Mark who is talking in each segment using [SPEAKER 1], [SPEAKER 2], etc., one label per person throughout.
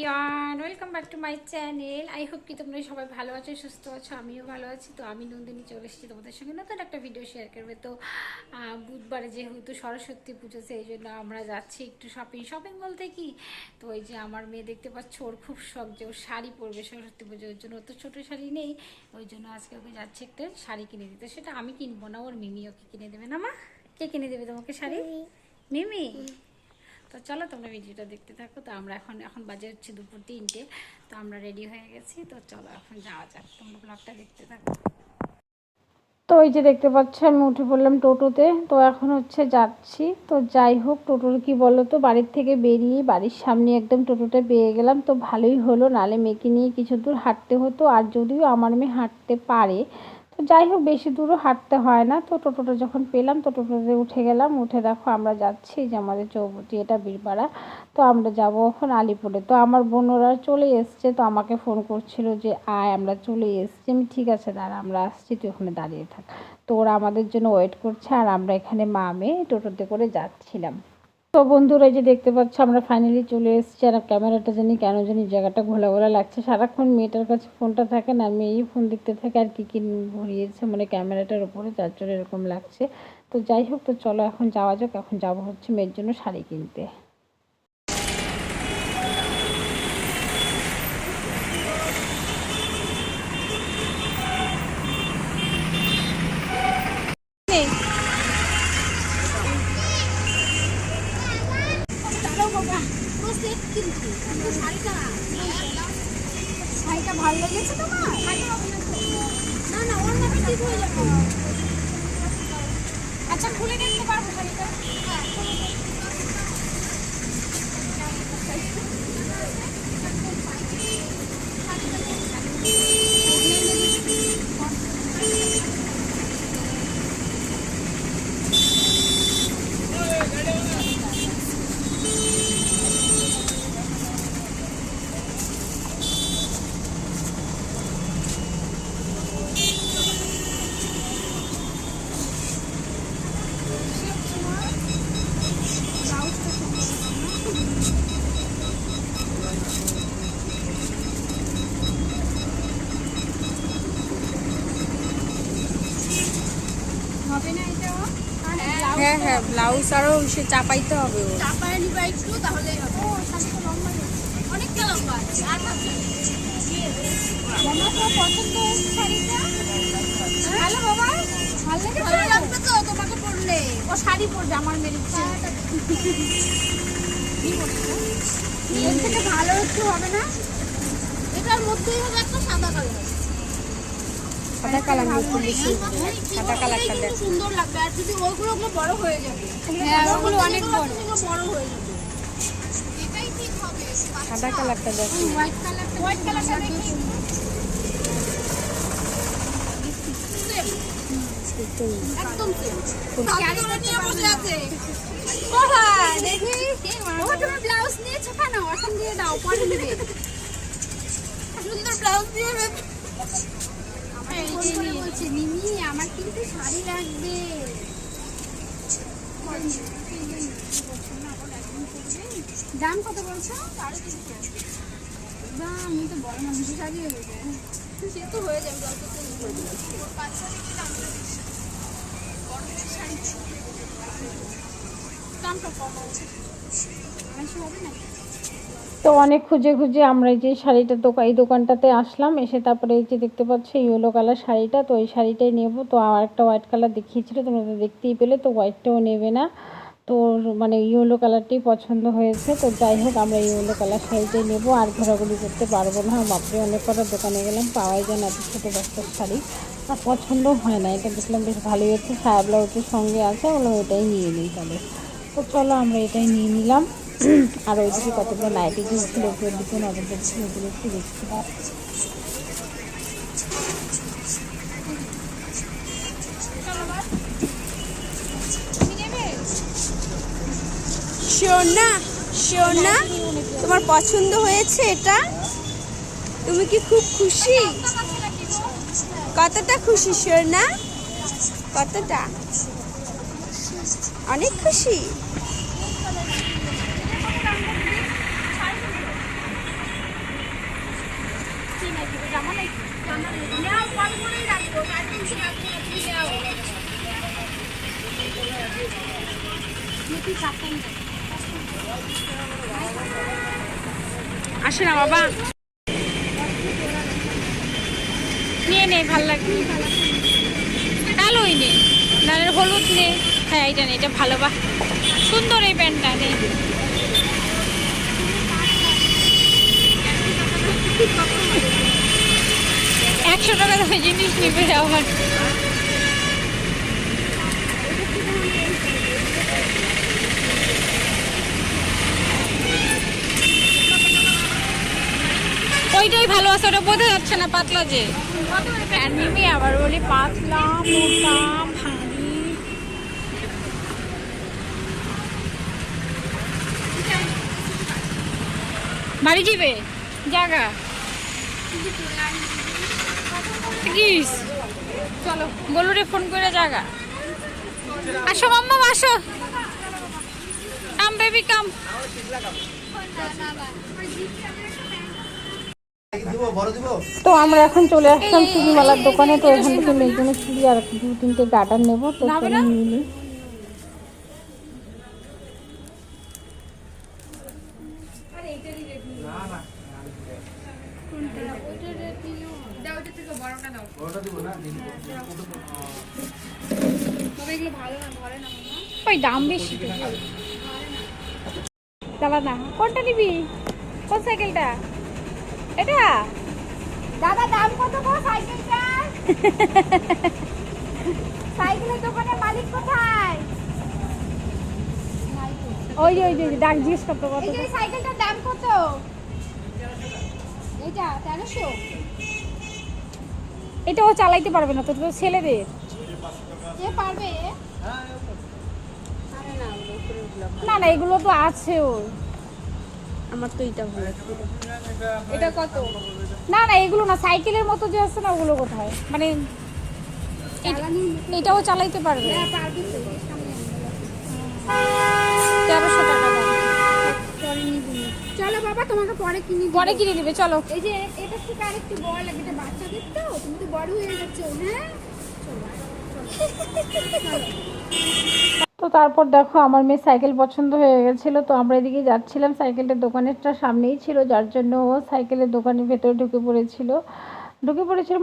[SPEAKER 1] Everyone, welcome back to my channel. I hope কি তোমরা সবাই ভালো আছো, সুস্থ আছো। আমিও ভালো আছি। তো আমি নন্দিনী চলে এসেছি তোমাদের সঙ্গে নতুন একটা ভিডিও শেয়ার করবে। তো বুধবারে যেহেতু সরস্বতী পুজো, সেই জন্য আমরা যাচ্ছি একটু শপিং বলতে কি, তো ওই যে আমার মেয়ে দেখতে পাচ্ছ, ওর খুব শখ যে ওর শাড়ি পরবে সরস্বতী পুজো। ওর জন্য অত ছোটো শাড়ি নেই, ওই জন্য আজকে ওকে যাচ্ছে একটা শাড়ি কিনে দিতে। সেটা আমি কিনবো না, ওর মিমি ওকে কিনে দেবে না। মা, কে কিনে দেবে তোমাকে শাড়ি? মিমি। তো চলো তোমরা ভিডিওটা দেখতে থাকো। তো আমরা এখন বাজে হচ্ছে দুপুর 3টে। তো আমরা রেডি হয়ে গেছি। তো চলো এখন যাওয়া যাক, তোমরা ব্লগটা দেখতে থাকো। তো ওই যে দেখতে পাচ্ছ আমি উঠে পড়লাম টোটোতে। তো এখন হচ্ছে যাচ্ছি। তো যাই হোক, টোটোর কি বলো তো, বাড়ির থেকে বেরিয়ে বাড়ির সামনে একদম টোটোটা পেয়ে গেলাম। তো ভালোই হলো, নালে মেয়েকে নিয়ে কিছু দূর হাঁটতে হতো। আর যদিও আমার মেয়ে হাঁটতে পারে, তো যাই হোক বেশি দূরও হাঁটতে হয় না। তো টোটোটা যখন পেলাম, তো টোটোতে উঠে গেলাম। উঠে দেখো আমরা যাচ্ছি যে আমাদের চৌপতি, এটা বীরপাড়া। তো আমরা যাব এখন আলিপুরে। তো আমার বোনরা চলে এসছে, তো আমাকে ফোন করছিল যে আয় আমরা চলে এসছি। আমি ঠিক আছে দাঁড়া, আমরা আসছি, তুই ওখানে দাঁড়িয়ে থাক। তো ওরা আমাদের জন্য ওয়েট করছে, আর আমরা এখানে মা মেয়ে টোটোতে করে যাচ্ছিলাম। তো বন্ধুরা, এই যে দেখতে পাচ্ছ আমরা ফাইনালি চলে এসেছি। আর ক্যামেরাটা জানি কেন জানি জায়গাটা ঘোলা ঘোলা লাগছে, সারাক্ষণ মেয়েটার কাছে ফোনটা থাকে না, মেয়েই ফোন দেখতে থাকে আর কি ঘুরিয়েছে মানে ক্যামেরাটার উপরে, যার জন্য এরকম লাগছে। তো যাই হোক, তো চলো এখন যাওয়া যাক। এখন যাবো হচ্ছে মেয়ের জন্য শাড়ি কিনতে। শাড়িটা ভালো লেগেছে তোমার? না না, ওর নামে ঠিক হয়ে যাবে। আচ্ছা, খুলে দেখতে পারবো শাড়িটা?
[SPEAKER 2] হ্যাঁ হ্যাঁ, ব্লাউজ আরও সে চাপাইতে হবে, ও
[SPEAKER 1] চাপায় নিবা একটু, তাহলেই হবে। ও শাড়িটা লম্বা, অনেকটা লম্বা আছে। আর আমার তো পছন্দ হয়েছে শাড়িটা। হ্যালো বাবা, ভালো লেগেছে? ভালো লাগবে তো তোমাকে পরলে। ও শাড়ি পরবে, আমার মেয়ের ইচ্ছে। এর থেকে ভালো একটু হবে না? এটার মধ্যেই হবে একটা সাদা কালার।
[SPEAKER 2] সাদা কালার সাদা কালারটা দেখ,
[SPEAKER 1] সুন্দর লাগবে। আর যদি ওগুলো বড় হয়ে যাবে,
[SPEAKER 2] হ্যাঁ ওগুলো অনেক বড়
[SPEAKER 1] বড় হয়ে যাবে। এটাই ঠিক হবে।
[SPEAKER 2] সাদা কালারটা দেখ,
[SPEAKER 1] হোয়াইট কালারটা দেখি। একদম সেম। শাড়িটা নিয়ে বসে আছে। ওহা দেখি, ও তুমি ব্লাউজ নিয়েছো কেন? এখন দিয়ে দাও, পরে দিবে। সুন্দর ব্লাউজ দিয়ে বলছে মিমি আমার কিন্তু শাড়ি লাগবে। দাম কত বলছো? 350। দাম আমি তো বড় মানুষ, শাড়ি হয়ে যাবে। সে তো হয়ে যাবে, দামটা কম আছে, 250 হবে না? তো অনেক খুঁজে খুঁজে আমরা এই যে শাড়িটা এই দোকানটাতে আসলাম। এসে তারপরে এই যে দেখতে পাচ্ছ ইয়েলো কালার শাড়িটা, তো এই শাড়িটাই নেব। তো আর একটা হোয়াইট কালার দেখিয়েছিল, তোমরা তো দেখতেই পেলে। তো হোয়াইটটাও নেবে না, তো মানে ইয়েলো কালারটাই পছন্দ হয়েছে। তো যাই হোক, আমরা ইয়েলো কালার শাড়িটাই নেব। আর ঘোরাঘুরি করতে পারবো না, বাপরে অনেক কটা দোকানে গেলাম, পাওয়াই যায় না এত ছোটো বাচ্চার শাড়ি। আর পছন্দ হয় না। এটা দেখলাম বেশ ভালোই হচ্ছে, সায়া ব্লাউজের সঙ্গে আছে, বললাম এটাই নিয়ে নিই তাহলে। তো চলো আমরা এটাই নিয়ে নিলাম। আর ওইদিকে কতগুলো নাইটি ঝুলছিল উপরের দিকে, নজর দিচ্ছি, ওগুলো একটু দেখছি।
[SPEAKER 2] সোনা সোনা, তোমার পছন্দ হয়েছে এটা? তুমি কি খুব খুশি? কতটা খুশি সোনা? কতটা? অনেক খুশি।
[SPEAKER 1] নাকি জামা নাকি নাও পরে পরেই রাখবো একদম সে রাখবো না তুমি নাও কি কাপড়
[SPEAKER 2] আসে না বাবা, নিয়ে নে, ভাল লাগবে। কালোই নে, নাহলে হলুদ নে। হ্যাঁ এইটা নে, এটা ভালো, বা সুন্দর এই প্যান্টটা নে। 100 টাকা দামে জিনিস নিবে আমার। ওইটাই ভালো আছে, ওটা বোঝা যাচ্ছে না, পাতলা যে নিবি। আবার বলি পাতলা মোটা ভারী। বাড়ি যাবে জায়গা কিস, চলো গোলুরে ফোন করে জায়গা। আসো মাম্মা আসো, কাম বেবি কাম। তো আমরা এখন চলে আসলাম চুড়িওয়ালার দোকানে। তো এখান থেকে মেয়ের জন্য চুড়ি আর 2-3টে গার্ডার নেবো, তো চলে নিলি। ওই দাম বেশি চালা না। কোনটা নিবি, কোন সাইকেলটা? এটা
[SPEAKER 1] দাদা দাম কত গো সাইকেলটার? সাইকেলের দোকানের মালিক কোথায়?
[SPEAKER 2] ওই যে ডাক জিজ্ঞেস করতে কত।
[SPEAKER 1] এই সাইকেলটার দাম কত? এটা 1300।
[SPEAKER 2] এটা ও চালাইতে পারবে না তো, ছেলেদের।
[SPEAKER 1] কে পারবে?
[SPEAKER 2] না না, এগুলো তো আছে ওর। আমার তো এটা ভালো লাগছে।
[SPEAKER 1] এটা কত?
[SPEAKER 2] না না, এগুলো না, সাইকেলের মতো যে আছে না, ওগুলো কোথায়? মানে এটাও চালাইতে পারবে।
[SPEAKER 1] হ্যাঁ পারবে তো, সামনে
[SPEAKER 2] 1300 টাকা দাম।
[SPEAKER 1] পরে নিয়ে দিবি। চলো বাবা তোমাকে পরে কিনে দিবো।
[SPEAKER 2] পরে কিনে দিবে, চলো।
[SPEAKER 1] এই যে এটা থেকে আরেকটু বড় লাগে, এটা বাচ্চাদের তো, তুমি তো বড় হয়ে যাচ্ছো। হ্যাঁ
[SPEAKER 2] তো তারপর দেখো আমার মেয়ে সাইকেল পছন্দ হয়ে গেছিলো, তো আমরা এদিকে যাচ্ছিলাম। সাইকেলের দোকানেরটা সামনেই ছিল, যার জন্য ও সাইকেলের দোকানের ভেতরে ঢুকে পড়েছিল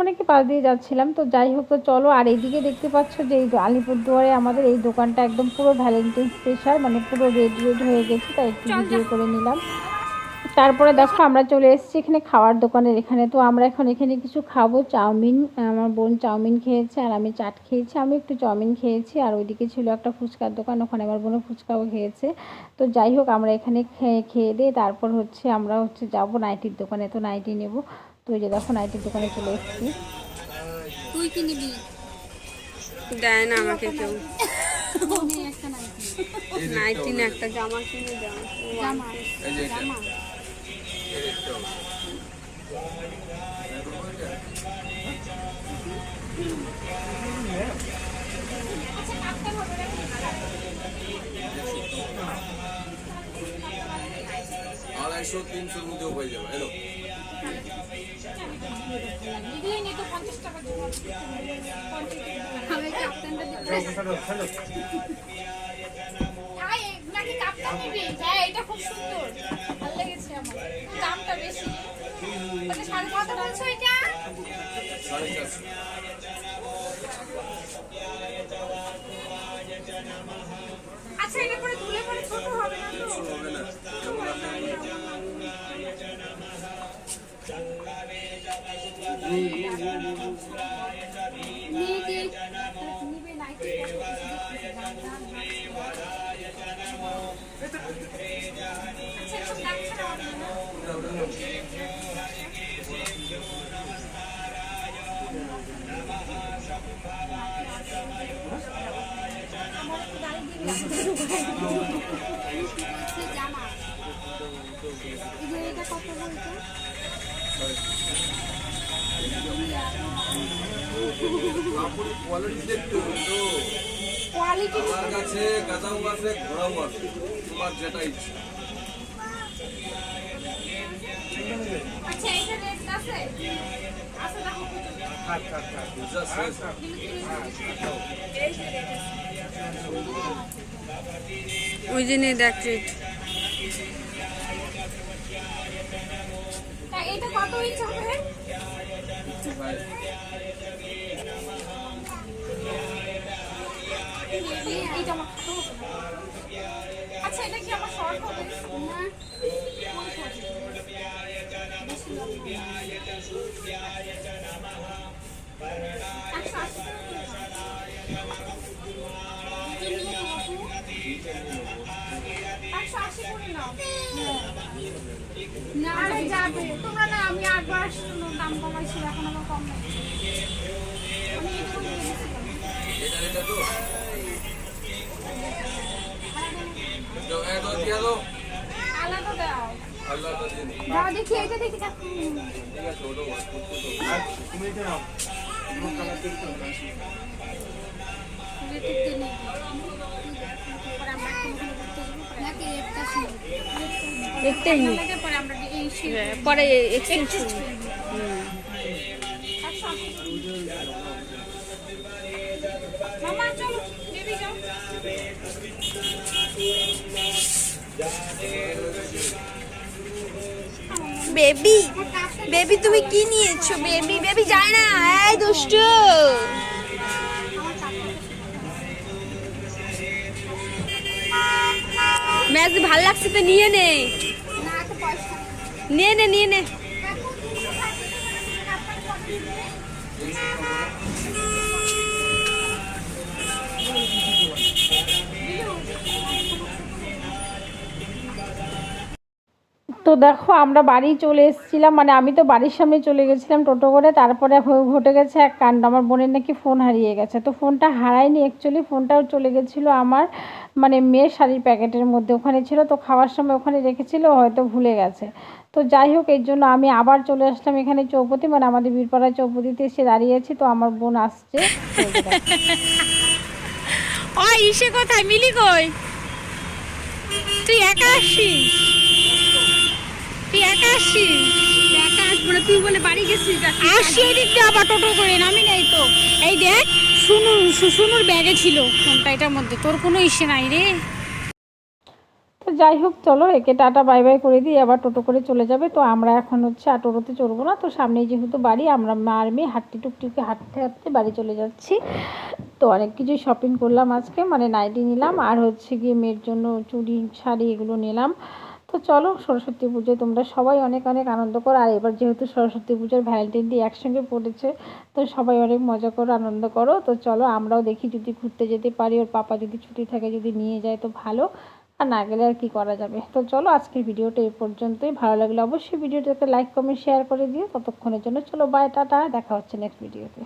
[SPEAKER 2] মানে কি পাশ দিয়ে যাচ্ছিলাম। তো যাই হোক, তো চলো। আর এইদিকে দেখতে পাচ্ছ যে এই আলিপুরদুয়ারে আমাদের এই দোকানটা একদম পুরো ভ্যালেন্টাইন স্পেশাল, মানে পুরো রেড হয়ে গেছে, তাই একটু ভিডিও করে নিলাম। তারপরে দেখো আমরা চলে এসেছি এখানে খাওয়ার দোকানের এখানে। তো আমরা এখন এখানে কিছু খাবো। চাউমিন, আমার বোন চাউমিন খেয়েছে আর আমি চাট খেয়েছি। আমি একটু চাউমিন খেয়েছি, আর ওইদিকে ছিল একটা ফুচকার দোকান, ওখানে আমার বোনও ফুচকাও খেয়েছে। তো যাই হোক, আমরা এখানে খেয়ে দিয়ে তারপর আমরা যাবো নাইটির দোকানে। তো নাইটি নেব। তো ওই যে দেখো নাইটির দোকানে চলে এসেছি।
[SPEAKER 1] তুই কি নিবি?
[SPEAKER 2] দেয় না আমাকে কেউ
[SPEAKER 1] একটা নাইটি।
[SPEAKER 2] নাইটি না, একটা জামা কিনে দাও।
[SPEAKER 1] জামা জামা
[SPEAKER 3] আড়াইশো 300 মধ্যেও হয়ে যাবে। হ্যালো
[SPEAKER 1] আমি কাপ্তানটা নাকি কাপ্তান নিবি? হ্যাঁ এটা খুব সুন্দর, ভালো লেগেছে আমার। দামটা বেশি। এটা সাড়ে কত বলছো এটা?
[SPEAKER 3] 450।
[SPEAKER 1] আচ্ছা এটা করে ধুলে পরে ছোট হবে না তো?
[SPEAKER 3] হবে না।
[SPEAKER 1] নিবে নাইটি জামা এটা কত বলতো?
[SPEAKER 3] কাপড়ের কোয়ালিটি দেখতে হবে তো।
[SPEAKER 1] কোয়ালিটি
[SPEAKER 3] আমার কাছে গাঁজাও আছে, ঘোড়াও আছে, তোমার যেটা ইচ্ছা।
[SPEAKER 1] আচ্ছা এটা রেট আছে আছে দেখো
[SPEAKER 3] পূজা শেষ
[SPEAKER 4] ওই জন্যই দেখ রেট
[SPEAKER 1] তা এটা কত ইঞ্চ হবে? এইটা আমার খাটো হবে না। আচ্ছা এটা কি আমার শর্ট হবে না? কোন short? বেশি লম্বা। 180 করে দিলাম। দুটো নিয়ে নাও আপু। 180 করে নাও। না আরে যাবে তোমরা না আমি আটবার দাম কমাইছি এখন আবার কম নাই আমি এটা করে দিয়েছিলাম
[SPEAKER 3] এটা তো এত দিয়া দাও
[SPEAKER 1] আলাদা দাও
[SPEAKER 3] আল্লাহ তো দিন
[SPEAKER 1] দাও দেখি এটা দেখি দেখো
[SPEAKER 3] ঠিক আছে ওটা
[SPEAKER 5] তুমি এটা নাও
[SPEAKER 1] রেটিতে নেই পরে আমরা নাকি একটা শুনি
[SPEAKER 4] একটাই নি
[SPEAKER 1] লাগে পরে আমরা এই
[SPEAKER 4] পরে এক্সচেঞ্জ
[SPEAKER 1] মামা চলো বেবি যাও
[SPEAKER 4] বেবি বেবি তুমি কি নিয়েছো বেবি বেবি যায় না এই দুষ্টু ম্যাচ ভাল লাগছে তো নিয়ে নে
[SPEAKER 1] না তো পয়সা
[SPEAKER 4] নিয়ে নে নিয়ে নে
[SPEAKER 2] তো দেখো আমরা বাড়ি চলে এসেছিলাম, মানে আমি তো বাড়ির সামনে চলে গেছিলাম টোটো করে। তারপরে ঘটে গেছে এক কাণ্ড, আমার বোনের নাকি ফোন হারিয়ে গেছে। তো ফোনটা হারায়নি, অ্যাকচুয়ালি ফোনটাও চলে গেছিলো আমার মানে মেয়ের শাড়ির প্যাকেটের মধ্যে, ওখানে ছিল। তো খাওয়ার সময় ওখানে রেখেছিল, হয়তো ভুলে গেছে। তো যাই হোক, এর জন্য আমি আবার চলে আসলাম এখানে চৌপতি, মানে আমাদের বীরপাড়া চৌপতিতে এসে দাঁড়িয়ে আছি। তো আমার বোন আসছে।
[SPEAKER 4] ওই ইসে কোথায় মিলি কই তুই একা আসছিস তুই একা আসছিস একা আসবো না তুই বলে বাড়ি গেছিস আসছি এদিক দিয়ে আবার টোটো করে নামি নাই তো এই দেখ সুনুর ব্যাগে ছিল ফোনটা এটার মধ্যে তোর কোনো ইসে নাই রে
[SPEAKER 2] তো যাই হোক, চলো একে টাটা বাই বাই করে দিই, আবার টোটো করে চলে যাবে। তো আমরা এখন হচ্ছে আর টোটোতে চড়বো না। তো সামনেই যেহেতু বাড়ি, আমরা মা আর মেয়ে টুকটুকে হাঁটতে হাঁটতে বাড়ি চলে যাচ্ছি। তো অনেক কিছুই শপিং করলাম আজকে, মানে নাইটি নিলাম আর হচ্ছে গিয়ে মেয়ের জন্য চুড়ি শাড়ি এগুলো নিলাম। তো চলো, সরস্বতী পুজোয় তোমরা সবাই অনেক অনেক আনন্দ করো। আর এবার যেহেতু সরস্বতী পুজোর ভ্যালেন্টাইন ডে একসঙ্গে পড়েছে, তো সবাই অনেক মজা করো, আনন্দ করো। তো চলো আমরাও দেখি যদি ঘুরতে যেতে পারি, ওর পাপা যদি ছুটি থাকে যদি নিয়ে যায় তো ভালো, আর না গেলে আর কি করা যাবে। তো চলো আজকের ভিডিওটা এই পর্যন্তই। ভালো লাগলে অবশ্যই ভিডিওটাকে লাইক কমেন্ট শেয়ার করে দিও। ততক্ষণের জন্য চলো বাই, টাটা, দেখা হচ্ছে নেক্সট ভিডিওতে।